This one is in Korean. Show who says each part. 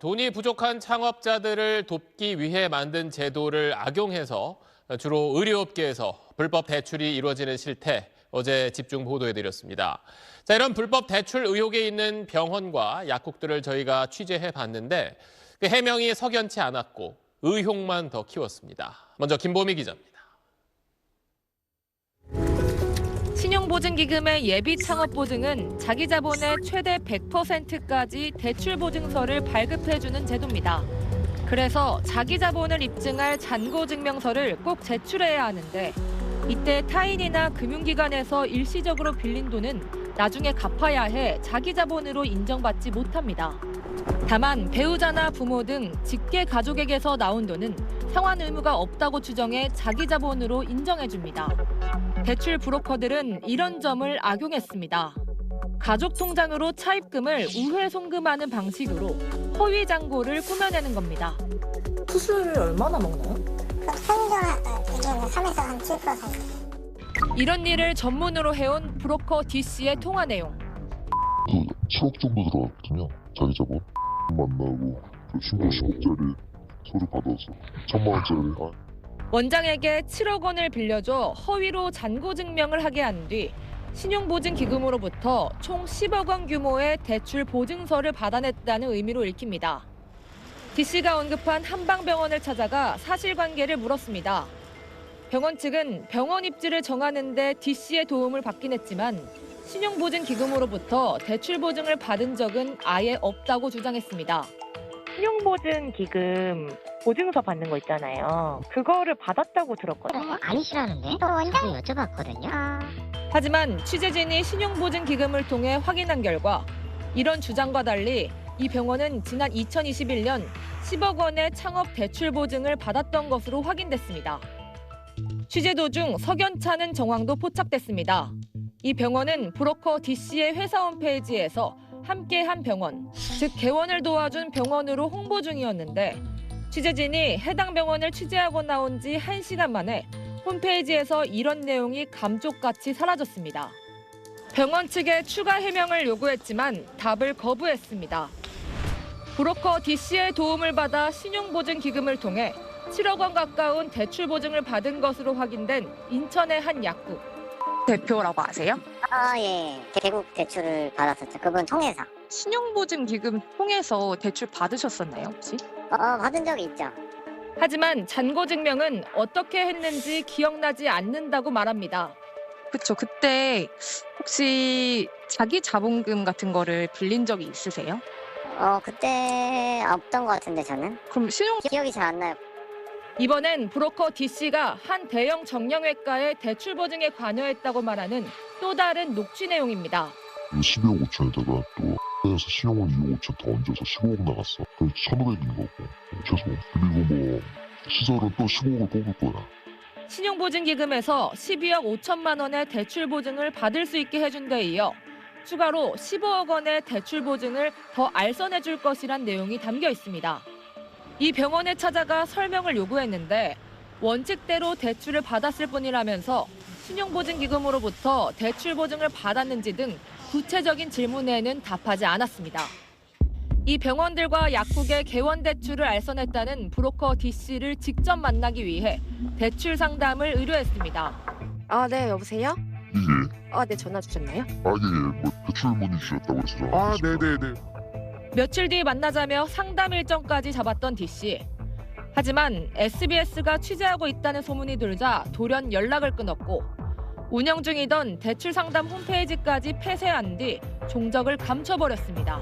Speaker 1: 돈이 부족한 창업자들을 돕기 위해 만든 제도를 악용해서 주로 의료업계에서 불법 대출이 이루어지는 실태 어제 집중 보도해드렸습니다. 자, 이런 불법 대출 의혹에 있는 병원과 약국들을 저희가 취재해 봤는데 그 해명이 석연치 않았고 의혹만 더 키웠습니다. 먼저 김보미 기자입니다.
Speaker 2: 신용보증기금의 예비창업보증은 자기 자본의 최대 100%까지 대출보증서를 발급해주는 제도입니다. 그래서 자기 자본을 입증할 잔고증명서를 꼭 제출해야 하는데 이때 타인이나 금융기관에서 일시적으로 빌린 돈은 나중에 갚아야 해 자기 자본으로 인정받지 못합니다. 다만 배우자나 부모 등 직계 가족에게서 나온 돈은 상환 의무가 없다고 추정해 자기 자본으로 인정해줍니다. 대출 브로커들은 이런 점을 악용했습니다. 가족 통장으로 차입금을 우회 송금하는 방식으로 허위 잔고를 꾸며내는 겁니다.
Speaker 3: 수수료를 얼마나 먹나요?
Speaker 4: 평균 3에서 한 7% 사이.
Speaker 2: 이런 일을 전문으로 해온 브로커 D씨의 통화 내용.
Speaker 5: 7억 정도 들어갔거든요. 자기 자본 만나고 신고 10억짜리 서류 받아서 1,000만 원짜리.
Speaker 2: 원장에게 7억 원을 빌려줘 허위로 잔고 증명을 하게 한 뒤 신용보증기금으로부터 총 10억 원 규모의 대출 보증서를 받아냈다는 의미로 읽힙니다. D씨가 언급한 한방병원을 찾아가 사실관계를 물었습니다. 병원 측은 병원 입지를 정하는 데 D씨의 도움을 받긴 했지만 신용보증기금으로부터 대출 보증을 받은 적은 아예 없다고 주장했습니다.
Speaker 6: 신용보증기금 보증서 받는 거 있잖아요. 그거를 받았다고 들었거든요.
Speaker 4: 아니시라는데? 원장님 여쭤봤거든요.
Speaker 2: 하지만 취재진이 신용보증기금을 통해 확인한 결과 이런 주장과 달리 이 병원은 지난 2021년 10억 원의 창업 대출 보증을 받았던 것으로 확인됐습니다. 취재 도중 석연찮은 정황도 포착됐습니다. 이 병원은 브로커 D씨의 회사 홈페이지에서 함께한 병원, 즉 개원을 도와준 병원으로 홍보 중이었는데 취재진이 해당 병원을 취재하고 나온 지 1시간 만에 홈페이지에서 이런 내용이 감쪽같이 사라졌습니다. 병원 측에 추가 해명을 요구했지만 답을 거부했습니다. 브로커 D씨의 도움을 받아 신용보증기금을 통해 7억 원 가까운 대출 보증을 받은 것으로 확인된 인천의 한 약국.
Speaker 3: 대표라고 아세요?
Speaker 4: 예. 대국 대출을 받았었죠. 그분 통해서.
Speaker 3: 신용보증기금 통해서 대출 받으셨었나요, 혹시?
Speaker 4: 받은 적이 있죠.
Speaker 2: 하지만 잔고 증명은 어떻게 했는지 기억나지 않는다고 말합니다.
Speaker 3: 그쵸. 그때 혹시 자기 자본금 같은 거를 빌린 적이 있으세요?
Speaker 4: 그때 없던 것 같은데 저는.
Speaker 3: 그럼
Speaker 4: 기억이 잘 안 나요.
Speaker 2: 이번엔 브로커 D씨가 한 대형 정형외과의 대출 보증에 관여했다고 말하는 또 다른 녹취 내용입니다.
Speaker 5: 12억 5천에다가 또 회사에서 신용을 2억 5천 더 얹어서 15억 나갔어. 그래서 1,500인 거고. 최소. 그리고 시설은 또 15억을 뽑을 거야.
Speaker 2: 신용보증기금에서 12억 5천만 원의 대출 보증을 받을 수 있게 해준 데 이어 추가로 15억 원의 대출 보증을 더 알선해 줄 것이란 내용이 담겨 있습니다. 이 병원에 찾아가 설명을 요구했는데 원칙대로 대출을 받았을 뿐이라면서 신용보증기금으로부터 대출 보증을 받았는지 등 구체적인 질문에는 답하지 않았습니다. 이 병원들과 약국의 개원 대출을 알선했다는 브로커 D씨를 직접 만나기 위해 대출 상담을 의뢰했습니다.
Speaker 7: 네, 여보세요?
Speaker 5: 예.
Speaker 7: 네, 전화 주셨나요?
Speaker 5: 대출 문의 주셨다고 해서.
Speaker 8: 네네네.
Speaker 2: 며칠 뒤 만나자며 상담 일정까지 잡았던 D씨. 하지만 SBS가 취재하고 있다는 소문이 돌자 돌연 연락을 끊었고 운영 중이던 대출 상담 홈페이지까지 폐쇄한 뒤 종적을 감춰버렸습니다.